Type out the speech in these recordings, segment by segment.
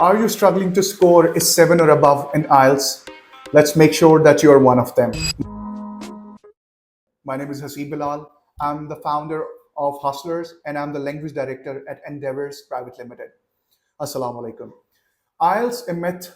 Are you struggling to score a 7 or above in IELTS? Let's make sure that you are one of them. My name is Haseeb Bilal. I'm the founder of Hustlers and I'm the language director at Endeavors Private Limited. Assalamu alaikum. IELTS a myth,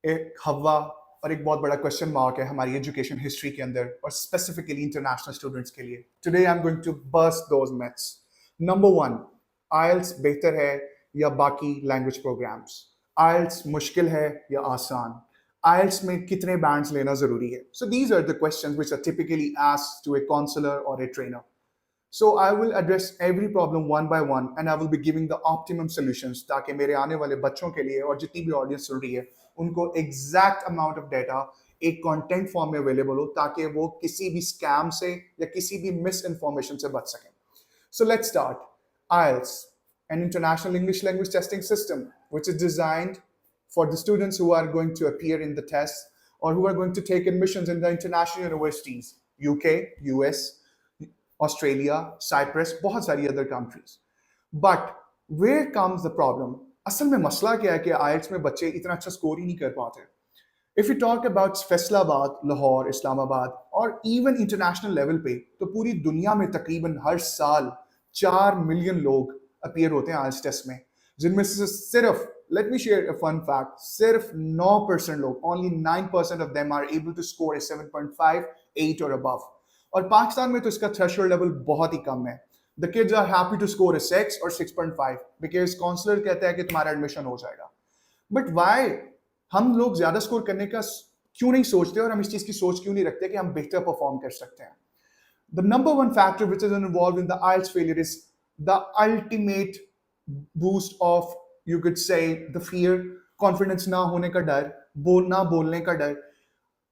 एक हवा और एक बहुत बड़ा question mark है हमारी education history के अंदर और स्पेसिफिकली इंटरनेशनल स्टूडेंट्स के लिए. Today I am going to bust those myths. Number 1, IELTS बेहतर है या बाकी लैंग्वेज प्रोग्राम्स? आइल्स मुश्किल है या आसान? आइल्स में कितने बैंड्स लेना जरूरी है? So these are the questions which are typically asked to a counsellor or a trainer. So I will address every problem one by one and I will be giving the optimum solutions ताकि मेरे आने वाले बच्चों के लिए और जितनी भी ऑडियंस सुन रही है उनको एग्जैक्ट अमाउंट ऑफ डाटा एक कंटेंट फॉर्म में अवेलेबल हो ताकि वो किसी भी स्कैम से या किसी भी मिस इन्फॉर्मेशन से बच सकें. So let's start. IELTS, an international English language testing system which is designed for the students who are going to appear in the test or who are going to take admissions in the international universities, UK, US, Australia, Cyprus, बहुत सारी other countries. But where comes the problem? असल में मसला क्या है कि आइल्स में बच्चे इतना अच्छा स्कोर ही नहीं कर पाते. If you talk about Faisalabad, Lahore, Islamabad और इवन इंटरनेशनल लेवल पे तो पूरी दुनिया में तकरीबन हर साल 4 मिलियन लोग अपीयर होते हैं आइल्स टेस्ट में, जिनमें से सिर्फ, let me share a fun fact, सिर्फ 9% लोग, only 9% of them are able to score a 7.5, 8 और अबव. और पाकिस्तान में तो इसका थ्रेशोल्ड लेवल बहुत ही कम है. The kids are happy to score a 6 or 6.5 because counsellor कहता है कि तुम्हारा एडमिशन हो जाएगा. बट व्हाई हम लोग ज्यादा स्कोर करने का क्यों नहीं सोचते और हम इस चीज की सोच क्यों नहीं रखते कि हम बेहतर परफॉर्म कर सकते हैं? The number one factor which is involve in the IELTS failure is the ultimate boost of, you could say, the fear, confidence ना होने का डर, बोलने का डर.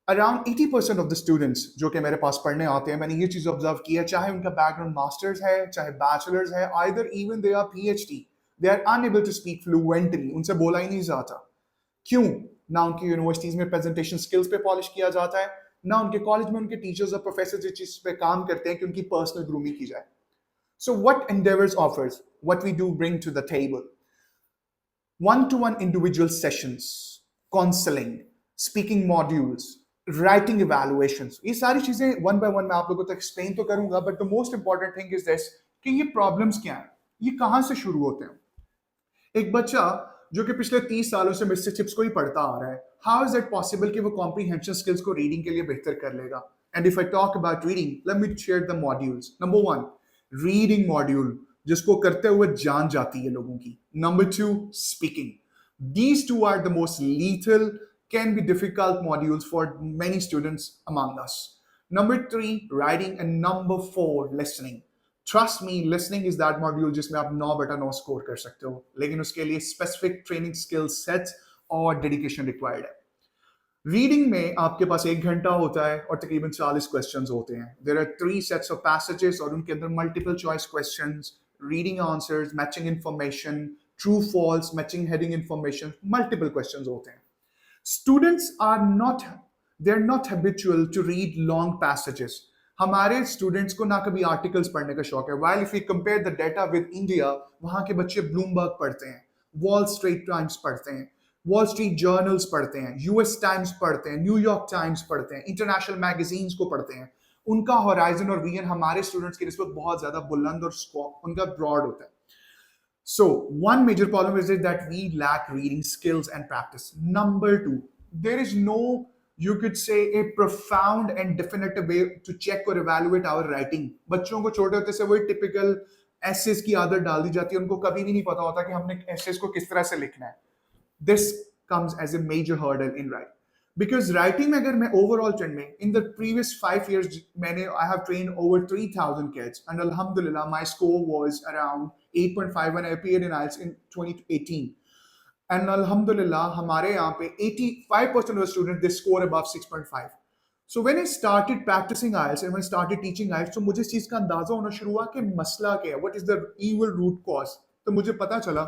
अराउंड 80% ऑफ द स्टूडेंट्स जो कि मेरे पास पढ़ने आते हैं, मैंने ये चीज ऑब्जर्व किया, चाहे उनका बैकग्राउंड मास्टर्स है, चाहे बैचलर्स है, either even they are PhD, they are unable to speak fluently. उनसे बोला ही नहीं जाता. क्यों? ना उनकी यूनिवर्सिटीज में प्रेजेंटेशन स्किल्स पे पॉलिश किया जाता है, ना उनके कॉलेज में उनके टीचर्स और प्रोफेसर इस चीज पे काम करते हैं कि उनकी पर्सनल ग्रूमिंग की जाए. So what Endeavours offers, what we do bring to the table: one-to-one individual sessions, counseling, speaking modules, writing evaluations. ये सारी चीजें वन बाय वन मैं आप लोगों तक एक्सप्लेन तो करूंगा, but the most important thing is this कि ये प्रॉब्लम्स क्या हैं, ये कहां से शुरू होते हैं. एक बच्चा जो कि पिछले 30 सालों से मिस्टर चिप्स को ही पढ़ता आ रहा है, हाउ इज इट पॉसिबल कि वो कॉम्प्रीहेंशन स्किल्स को रीडिंग के लिए बेहतर कर लेगा? And if I talk about reading, late me share the modules. Number 1, reading module, जिसको करते हुए जान जाती है लोगों की. Number 2, speaking. These two are the most lethal, can be difficult modules for many students among us. Number 3, writing, and number 4, listening. Trust me, listening is that module जिसमें आप 9/9 स्कोर कर सकते हो, लेकिन उसके लिए स्पेसिफिक ट्रेनिंग स्किल सेट्स और dedication required है. रीडिंग में आपके पास 1 घंटा होता है और तकरीबन 40 क्वेश्चंस होते हैं. There are 3 sets of passages और उनके अंदर multiple choice questions, reading answers, matching information, true false, matching heading information, multiple questions होते हैं. Students are not, they're not habitual to read long passages. हमारे स्टूडेंट्स को ना कभी आर्टिकल्स पढ़ने का शौक है. While if we compare the data with India, वहाँ के बच्चे ब्लूमबर्ग पढ़ते हैं, वॉल स्ट्रीट टाइम्स पढ़ते हैं, वॉल स्ट्रीट जर्नल्स पढ़ते हैं, US टाइम्स पढ़ते हैं, न्यूयॉर्क टाइम्स पढ़ते हैं, इंटरनेशनल मैगजीन्स को पढ़ते हैं. उनका होराइजन और विजन हमारे स्टूडेंट्स की निस्बत बहुत ज्यादा बुलंद और स्कोप उनका ब्रॉड होता है. So one major problem is that we lack reading skills and practice. Number 2, there is no, you could say, a profound and definitive way to check or evaluate our writing. बच्चों को छोटे होते से वही typical essays की आदत डाल दी जाती है, उनको कभी भी नहीं पता होता कि हमने essays को किस तरह से लिखना है. This comes as a major hurdle in writing. Because writing में अगर मैं overall trend में, in the previous 5 years मैंने, I have trained over 3,000 kids and alhamdulillah my score was around 8.5 when I appeared in IELTS in 2018. And alhamdulillah हमारे यहाँ पे 85% of the students they score above 6.5. So when I started practicing IELTS and when I started teaching IELTS, तो मुझे इस चीज का अंदाजा होना शुरू हुआ कि मसला क्या है, what is the evil root cause. तो मुझे पता चला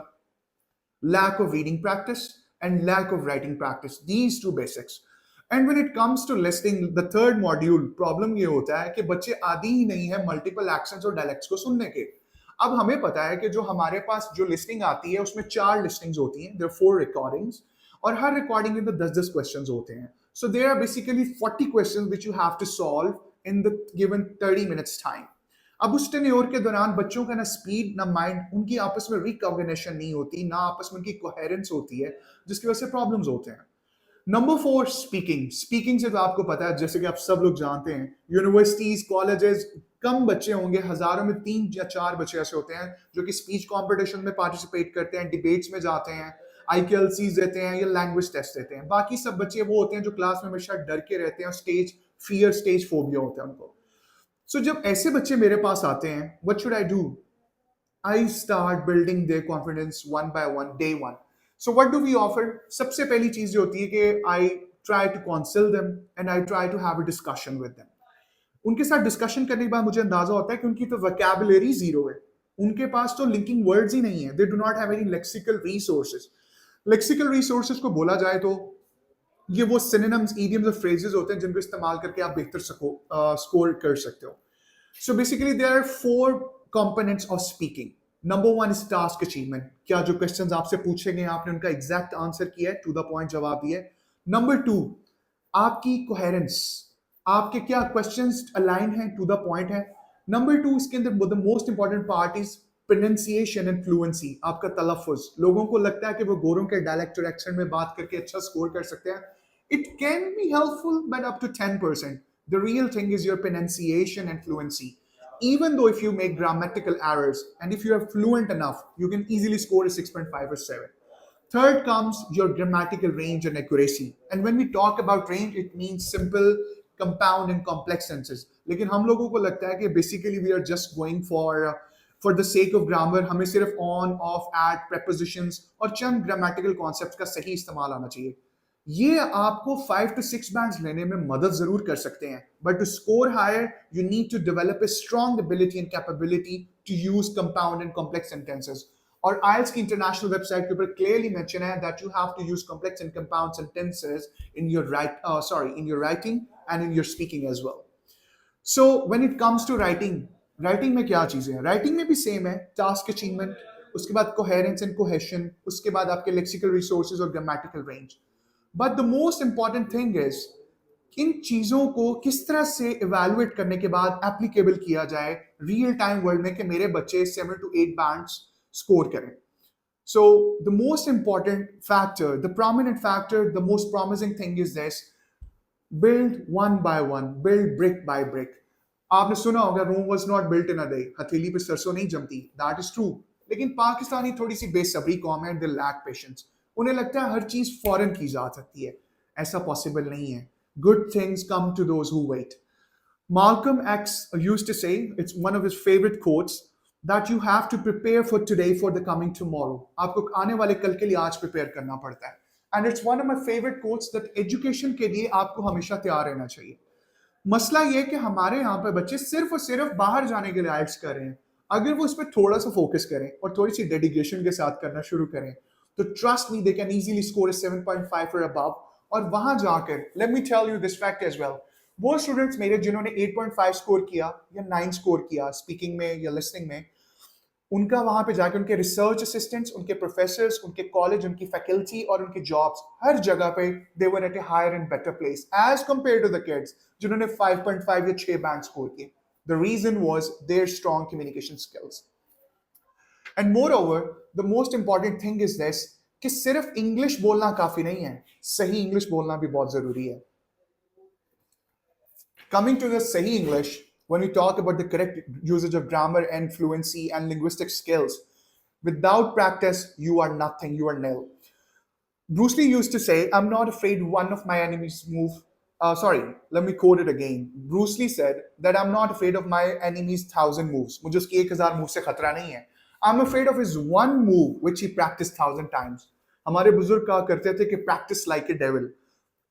lack of reading practice and lack of writing practice, these two basics. And when it comes to listening, the third module, problem ये होता है कि बच्चे आदी ही नहीं है multiple accents और dialects को सुनने के. अब हमें पता है कि जो हमारे पास जो लिस्टिंग आती है उसमें 4 लिस्टिंग्स होती हैं, देयर आर 4 रिकॉर्डिंग्स, और हर रिकॉर्डिंग में तो 10-10 क्वेश्चंस होते हैं. So there are basically 40 questions which you have to solve in the given 30 minutes time. अब उस टेन्योर के दौरान बच्चों का ना स्पीड ना माइंड, उनकी आपस में रिकॉग्निशन नहीं होती, ना आपस में उनकी कोहेरेंस होती है, जिसकी वजह से प्रॉब्लम्स होते हैं. Number 4, speaking. स्पीकिंग से तो आपको पता है, जैसे कि आप सब लोग जानते हैं, यूनिवर्सिटीज, कॉलेजेस, कम बच्चे होंगे, हजारों में 3 या 4 बच्चे ऐसे होते हैं जो कि स्पीच कंपटीशन में पार्टिसिपेट करते हैं, डिबेट्स में जाते हैं, IQLCs देते हैं या लैंग्वेज टेस्ट देते हैं. बाकी सब बच्चे वो होते हैं जो क्लास में हमेशा डर के रहते हैं और स्टेज फोबिया होता है उनको. सो जब ऐसे बच्चे मेरे पास आते हैं, what should I do? I start building their confidence one by one, day one. So what do we offer? सबसे पहली चीज जो होती है कि I try to counsel them and I try to have a discussion with them. उनके साथ discussion करने के बाद मुझे अंदाजा होता है कि उनकी तो वोकैबुलरी जीरो है, उनके पास तो लिंकिंग वर्ड्स ही नहीं है, they do not have any lexical resources. Lexical resources को बोला जाए तो ये वो सिनोनिम्स, इडियम्स और फ्रेजेस होते हैं जिनको इस्तेमाल करके आप बेहतर स्कोर कर सकते हो. So basically, there are 4 components of speaking. Number 1 is task achievement. क्या जो questions आपसे पूछेंगे आपने उनका exact answer किया है, to the point जवाब दिए. Number 2, आपकी coherence. आपके क्या questions align हैं, to the point है. Number 2, इसके अंदर the most important part is pronunciation and fluency. आपका तलफ़ुज़. लोगों को लगता है कि वो गोरों के dialect और accent में बात करके अच्छा score कर सकते हैं. It can be helpful, but up to 10%. The real thing is your pronunciation and fluency. Even though if you make grammatical errors and if you are fluent enough, you can easily score a 6.5 or 7. Third comes your grammatical range and accuracy. And when we talk about range, it means simple, compound, and complex sentences. लेकिन हम लोगों को लगता है कि basically we are just going for the sake of grammar. हमें सिर्फ on, off, at, prepositions और चंद grammatical concepts का सही इस्तेमाल आना चाहिए. ये आपको 5 to 6 बैंड्स लेने में मदद जरूर कर सकते हैं, but to score higher you need to develop a strong ability and capability to use compound and complex sentences. और आइल्स की इंटरनेशनल वेबसाइट के ऊपर क्लियरली मेंशन है that you have to use complex and compound sentences in your writing and in your speaking as well. So when it comes to writing में क्या चीजें हैं? Writing में भी सेम है, टास्क अचीवमेंट, उसके बाद कोहेरेंस एंड कोहेशन, उसके बाद आपके लेक्सिकल रिसोर्सेज और grammatical range. But the most important thing is in चीजों को किस तरह से इवेलुएट करने के बाद एप्लीकेबल किया जाए रियल टाइम वर्ल्ड में कि मेरे बच्चे 7 to 8 बैंड्स स्कोर करें. So the most important factor, the prominent factor, the most promising thing is this: build one by one, build brick by brick. आपने सुना होगा Rome was not built in a day, हथेली पे सरसों नहीं जमती. That is true. लेकिन पाकिस्तानी थोड़ी सी बेसब्री कौम है, दे लैक पेशेंस. उन्हें लगता है हर चीज फौरन की जा सकती है. ऐसा पॉसिबल नहीं है. Good things come to those who wait. Malcolm X used to say, it's one of his favorite quotes, that you have to prepare for today for the coming tomorrow. आपको आने वाले कल के लिए आज प्रिपेयर करना पड़ता है. And it's one of my favorite quotes that education के लिए आपको हमेशा तैयार रहना चाहिए. मसला ये कि हमारे यहाँ पे बच्चे सिर्फ और सिर्फ बाहर जाने के लिए आइट्स कर रहे हैं. अगर वो इस पर थोड़ा सा फोकस करें और थोड़ी सी डेडिकेशन के साथ करना शुरू करें तो trust me, they can easily score 7.5 और अबव. और वहां जाकर let me tell you this fact as well, वो स्टूडेंट्स मेरे जिन्होंने 8.5 स्कोर किया या 9 स्कोर किया स्पीकिंग में या लिसनिंग में, उनका वहां पे जाकर उनके रिसर्च असिस्टेंट्स, उनके प्रोफेसर्स, उनके कॉलेज, उनकी फैकल्टी और उनके जॉब्स, हर जगह पे they were at a higher and better place as compare to the kids जिन्होंने 5.5 या 6 बैंड स्कोर किए. The reason was their strong communication skills. And more over the most important thing is this कि सिर्फ English बोलना काफी नहीं है, सही इंग्लिश बोलना भी बहुत जरूरी है. Coming to the Sahi English, when we talk about the correct usage of grammar and fluency and linguistic skills, without practice, you are nothing, you are nil. Bruce Lee used to say, I'm not afraid one of my enemies move. Let me quote it again. Bruce Lee said that I'm not afraid of my enemy's 1,000 moves. मुझे उसकी 1,000 move से खतरा नहीं है. I'm afraid of his one move, which he practiced 1,000 times. हमारे बुजुर्ग कहा करते थे कि practice like a devil.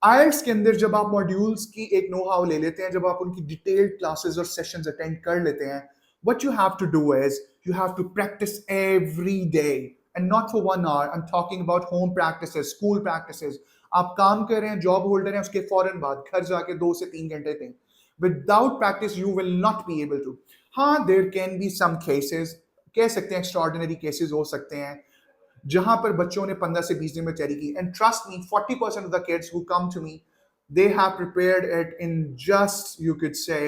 आइल्स के अंदर जब आप मॉड्यूल्स की एक नो हाउ ले लेते हैं, जब आप उनकी डिटेल्ड क्लासेस और सेशंस अटेंड कर लेते हैं, what you have to do is you have to practise every day and not for 1 hour. I am talking about home practices, school practices. आप काम कर रहे हैं, जॉब होल्डर हैं, उसके फौरन बाद घर जाके 2 से 3 घंटे दें. Without practice you will not be able to. हाँ, there can be some cases, कह सकते हैं एक्स्ट्रॉर्डिनरी केसेस हो सकते हैं जहां पर बच्चों ने 15 से 20 दिन में तैयारी की. And trust me, 40% of the kids who come to me, they have prepared it in just, you could say,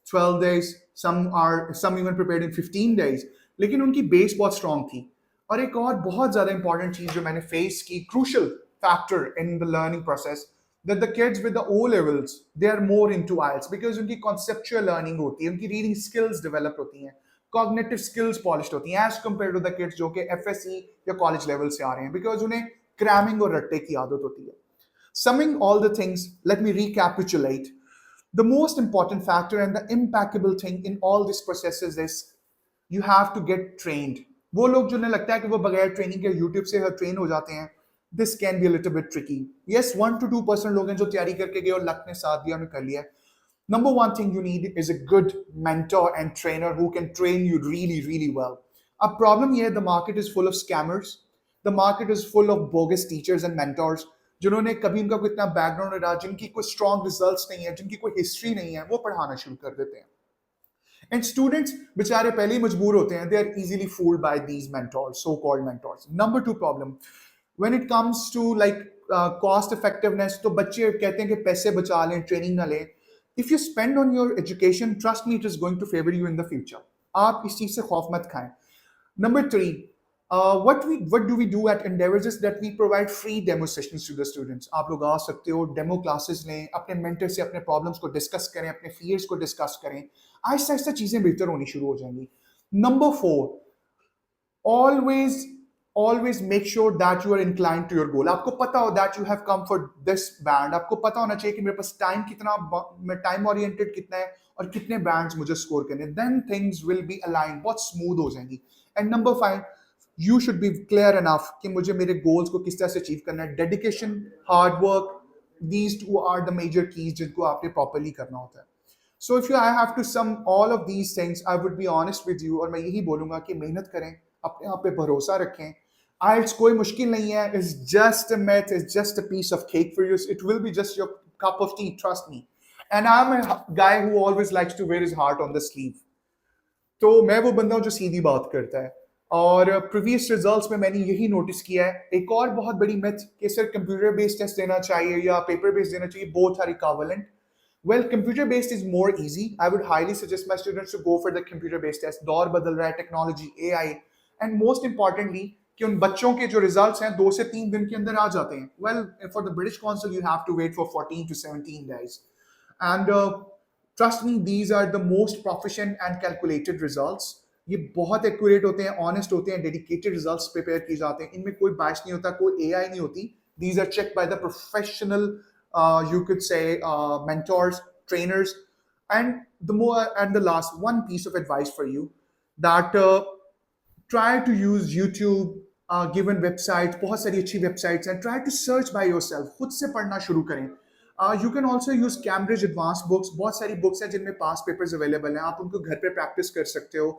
12 days. Some even prepared in 15 days. लेकिन उनकी बेस बहुत स्ट्रांग थी. और एक और बहुत ज्यादा इंपॉर्टेंट चीज जो मैंने फेस की, crucial factor in the learning process, that the kids with the O levels, they are more into IELTS because उनकी conceptual learning होती है, उनकी reading skills develop होती हैं, cognitive skills polished होती हैं as compared to the kids जो कि FSE या college level से आ रहे हैं, because उन्हें cramming और रट्टे की आदत होती है. Summing all the things, let me recapitulate. The most important factor and the impeccable thing in all these processes is you have to get trained. वो लोग जिन्हें लगता है कि वो बगैर ट्रेनिंग के यूट्यूब से ट्रेन हो जाते हैं, this can be a little bit tricky. Yes, 1 to 2% लोग हैं जो तैयारी करके गए और लक ने साथ दिया, उन्हें कर लिया. Number one thing you need is a good mentor and trainer who can train you really, really well. A problem here, the market is full of scammers. The market is full of bogus teachers and mentors. जिन्होंने कभी उनका कोई इतना background नहीं रहा, जिनकी कोई strong results नहीं है, जिनकी कोई हिस्ट्री नहीं है, वो पढ़ाना शुरू कर देते हैं. And students बेचारे पहले ही मजबूर होते हैं. They are easily fooled by these mentors, so-called mentors. Number two problem, when it comes to like cost effectiveness, तो बच्चे कहते हैं कि पैसे बचा लें, ट्रेनिंग ना लें. If you spend on your education, trust me, it is going to favor you in the future. आप इस चीज से खौफ मत खाएं. Number three, what do we do at Endeavors is that we provide free demo sessions to the students. आप लोग आ सकते हो, डेमो क्लासेस लें, अपने मेंटर से अपने प्रॉब्लम्स को डिस्कस करें, अपने फियर्स को डिस्कस करें. आहिस्ता आहिस्ता चीजें बेहतर होनी शुरू हो जाएंगी. Number four, always make sure that you are inclined to your goal. आपको पता हो that you have come for this band. आपको पता होना चाहिए कि मेरे पास टाइम कितना, मैं टाइम ओरिएंटेड कितना है और कितने बैंड्स मुझे स्कोर करने. Then things will be aligned, बहुत स्मूथ हो जाएंगी. And number five, you should be clear enough कि मुझे मेरे गोल्स को किस तरह से अचीव करना है. Dedication, hard work, these two are the major keys जिनको आपने properly करना होता है. So if I have to sum all of these things, I would be honest with you, और मैं यही बोलूंगा कि मेहनत करें, अपने आप पे भरोसा रखें. IELTS कोई मुश्किल नहीं है. It's just a myth. It's just a piece of cake for you. It will be just your cup of tea. Trust me. And I'm a guy who always likes to wear his heart on the sleeve. तो मैं वो बंदा हूँ जो सीधी बात करता है. और प्रीवियस रिजल्ट्स में मैंने यही नोटिस किया है. एक और बहुत बड़ी मिथ कि सिर्फ कंप्यूटर बेस्ड टेस्ट देना चाहिए या पेपर बेस्ड देना चाहिए. Both are equivalent. Well, computer-based is more easy. I would highly suggest my students to go for the computer-based test. दौर बदल रहा है, technology, AI, and most importantly, कि उन बच्चों के जो results हैं 2 से 3 दिन के अंदर आ जाते हैं. Well, for the British Council, you have to wait for 14 to 17 days. And trust me, these are the most proficient and calculated results. ये बहुत accurate होते हैं, honest होते हैं, dedicated results prepare किए जाते हैं. इनमें कोई bias नहीं होता, कोई AI नहीं होती. These are checked by the professional, you could say, mentors, trainers. And the last one piece of advice for you, that try to use YouTube, given websites, बहुत सारी अच्छी websites, and try to search by yourself. खुद से पढ़ना शुरू करें. You can also use Cambridge advanced books. बहुत सारी books हैं जिनमें past papers available हैं. आप उनको घर पे practice कर सकते हो.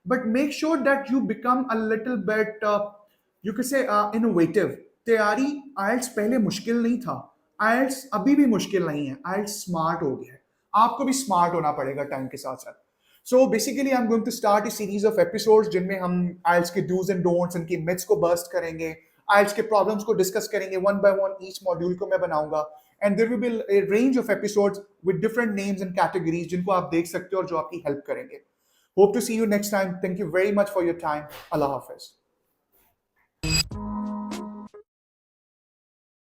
But make sure that you become a little bit, you could say, innovative. तैयारी IELTS पहले मुश्किल नहीं था. IELTS अभी भी मुश्किल नहीं है. IELTS स्मार्ट हो गया है. आपको भी स्मार्ट होना पड़ेगा टाइम के साथ साथ. So basically I'm going to start a series of episodes जिनमें हम IELTS के do's and don'ts, इनकी myths को burst करेंगे, IELTS के problems को discuss करेंगे. One by one each module को मैं बनाऊंगा. And there will be a range of episodes with different names and categories जिनको आप देख सकते हो और जो आपकी help करेंगे. Hope to see you next time. Thank you very much for your time. Allah Hafiz.